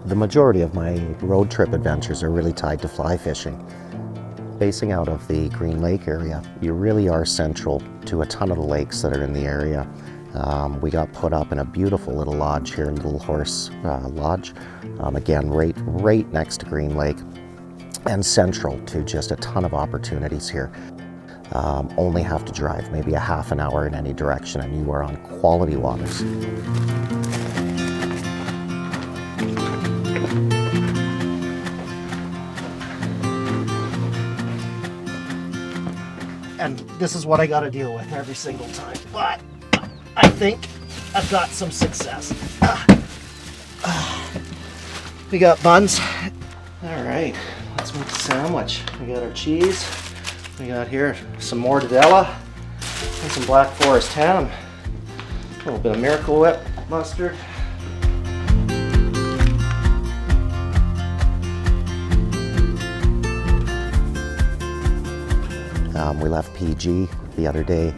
The majority of my road trip adventures are really tied to fly fishing. Basing out of the Green Lake area, you really are central to a ton of the lakes that are in the area. We got put up in a beautiful little lodge here in Little Horse Lodge, again right next to Green Lake, and central to just a ton of opportunities here. Only have to drive maybe a half an hour in any direction and you are on quality waters. And this is what I got to deal with every single time, but I think I've got some success. We got buns. All right, let's make a sandwich. We got our cheese. We got here some mortadella and some Black Forest ham. A little bit of Miracle Whip mustard. We left PG the other day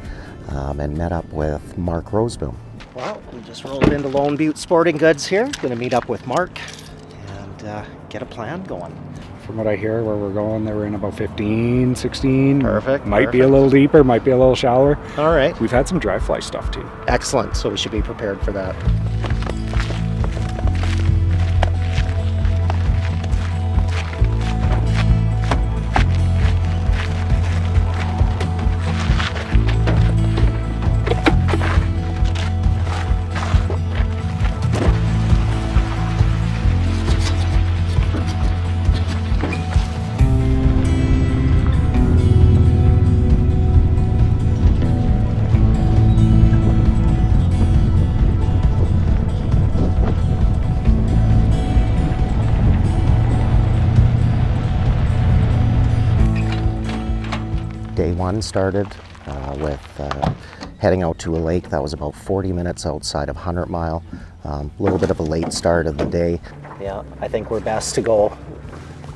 and met up with Mark Roseboom. Well, we just rolled into Lone Butte Sporting Goods here. Gonna meet up with Mark and get a plan going. From what I hear, where we're going, they were in about 15, 16. Perfect. Might be a little deeper, might be a little shallower. All right. We've had some dry fly stuff too. Excellent. So we should be prepared for that. Day one started with heading out to a lake that was about 40 minutes outside of 100 Mile. A little bit of a late start of the day. Yeah, I think we're best to go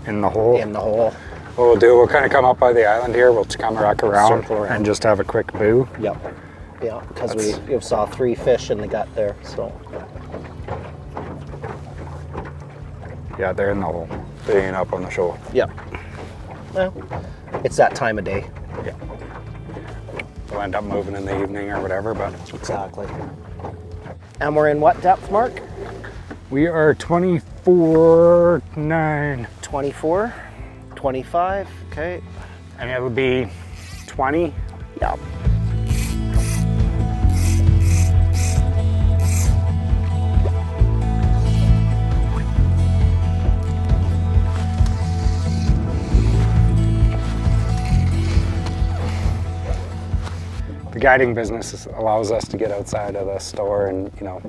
In the hole? in the hole. What we'll do, we'll kind of come up by the island here, we'll come back around, Circle around and just have a quick boo. Yep. Yeah, because we saw 3 fish in the gut there, so. Yeah, they're in the hole. They ain't up on the shore. Yep. Well, it's that time of day. Yeah. We'll end up moving in the evening or whatever, but Exactly. And we're in what depth, Mark? we are 24.9, 24, 25, okay. and it'll be 20. Yep. The guiding business allows us to get outside of the store and, you know,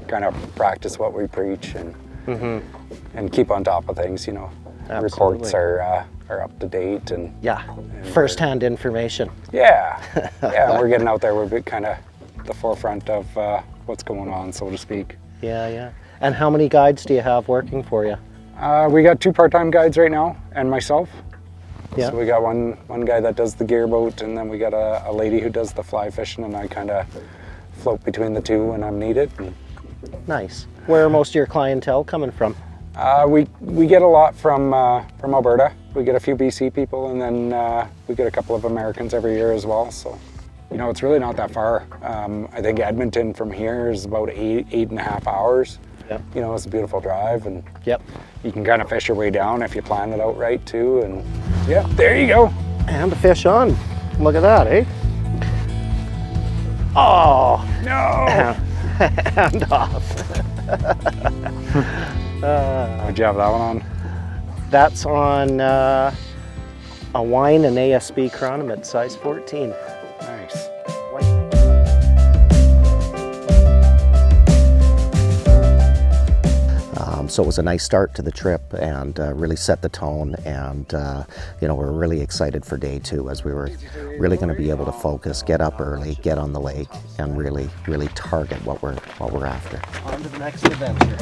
kind of practice what we preach and and keep on top of things, you know. Absolutely. Reports are up to date and Yeah, first-hand information. yeah, we're getting out there. We're kind of the forefront of what's going on, so to speak. Yeah, yeah. And how many guides do you have working for you? We got 2 part-time guides right now and myself. Yeah. So we got one guy that does the gear boat, and then we got a lady who does the fly fishing, and I kind of float between the two when I'm needed. Nice. Where are most of your clientele coming from? We get a lot from Alberta. We get a few BC people, and then we get a couple of Americans every year as well. So, you know, it's really not that far. I think Edmonton from here is about 8.5 hours. Yep. You know, it's a beautiful drive, and Yep. you can kind of fish your way down if you plan it out right too. And yeah, there you go. And the fish on. Look at that, eh? Oh, No. hand off. Would you have that one on? That's on a wine and ASB chronomid, size 14. Nice. So it was a nice start to the trip and really set the tone, and you know, we're really excited for day 2 as we were really going to be able to focus, get up early, get on the lake, and really target what we're after. On to the next adventure.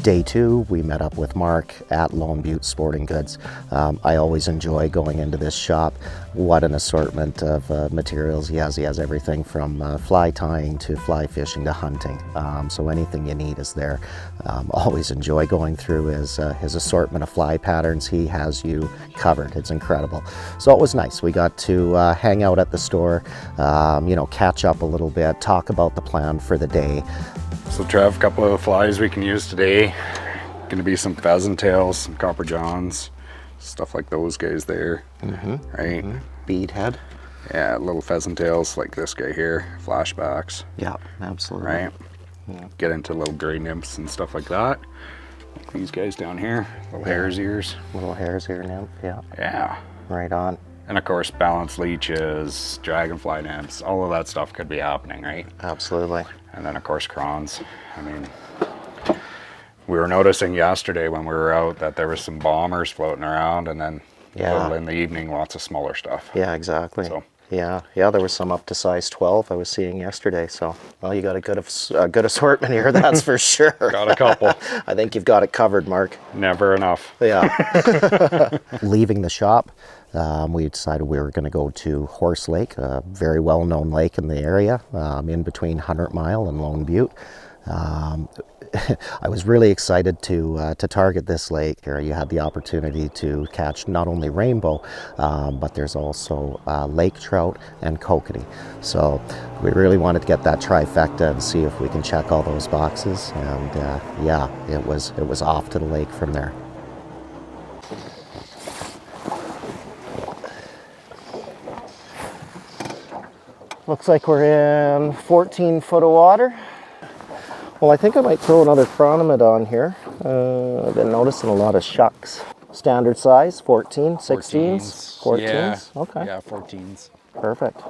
Day 2, we met up with Mark at Lone Butte Sporting Goods. I always enjoy going into this shop. What an assortment of materials he has. He has everything from fly tying to fly fishing to hunting. So anything you need is there. Always enjoy going through his assortment of fly patterns. He has you covered. It's incredible. So it was nice. We got to hang out at the store, catch up a little bit, talk about the plan for the day. So Trev, a couple of flies we can use today. Going to be some pheasant tails, some copper johns, stuff like those guys there, right? Bead head. Yeah, little pheasant tails like this guy here, flashbacks. Yeah, absolutely. Right? Yeah. Get into little gray nymphs and stuff like that. Like these guys down here, little hare's ears. Little hare's ear nymph, yeah. Yeah. Right on. And of course, balanced leeches, dragonfly nymphs, all of that stuff could be happening, right? Absolutely. And then of course, crons. I mean, we were noticing yesterday when we were out that there was some bombers floating around, and then in the evening, lots of smaller stuff. Yeah, exactly. So. Yeah, there was some up to size 12 I was seeing yesterday. So, well, you got a good assortment here, that's for sure. Got a couple. I think you've got it covered, Mark. Never enough. Yeah. Leaving the shop, we decided we were going to go to Horse Lake, a very well-known lake in the area, in between 100 Mile and Lone Butte. I was really excited to target this lake. Here you had the opportunity to catch not only rainbow, but there's also lake trout and kokanee. So we really wanted to get that trifecta and see if we can check all those boxes. And it was off to the lake from there. Looks like we're in 14 foot of water. Well, I think I might throw another chronomid on here. I've been noticing a lot of shucks. Standard size, 14, 16s? 14s? Yeah. Okay. Yeah, 14s. Perfect.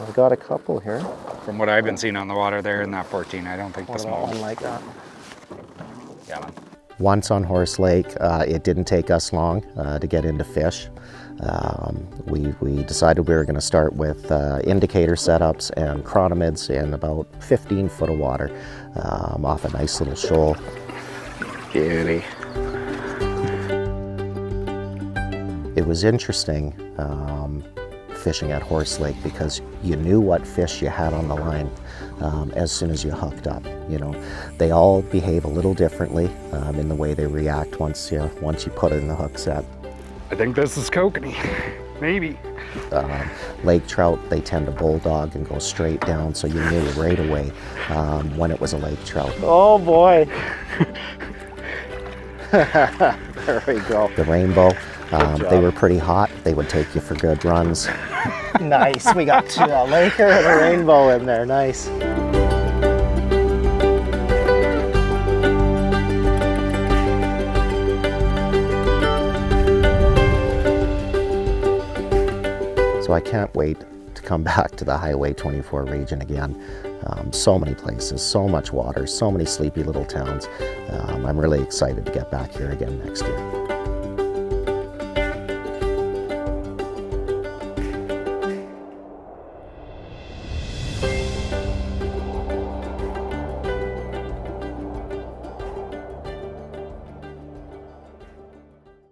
I've got a couple here. From what I've been seeing on the water there in that 14, I don't think the small one like that. Yeah, man. Once on Horse Lake, it didn't take us long to get into fish. We decided we were going to start with indicator setups and chronomids in about 15 foot of water off a nice little shoal. Beauty. It was interesting fishing at Horse Lake because you knew what fish you had on the line as soon as you hooked up. They all behave a little differently in the way they react once you put it in the hook set. I think this is kokanee, maybe. Lake trout, they tend to bulldog and go straight down, so you knew right away when it was a lake trout. Oh boy! There we go. The rainbow, they were pretty hot. They would take you for good runs. Nice, we got a laker and a rainbow in there, nice. So I can't wait to come back to the Highway 24 region again. So many places, so much water, so many sleepy little towns. I'm really excited to get back here again next year.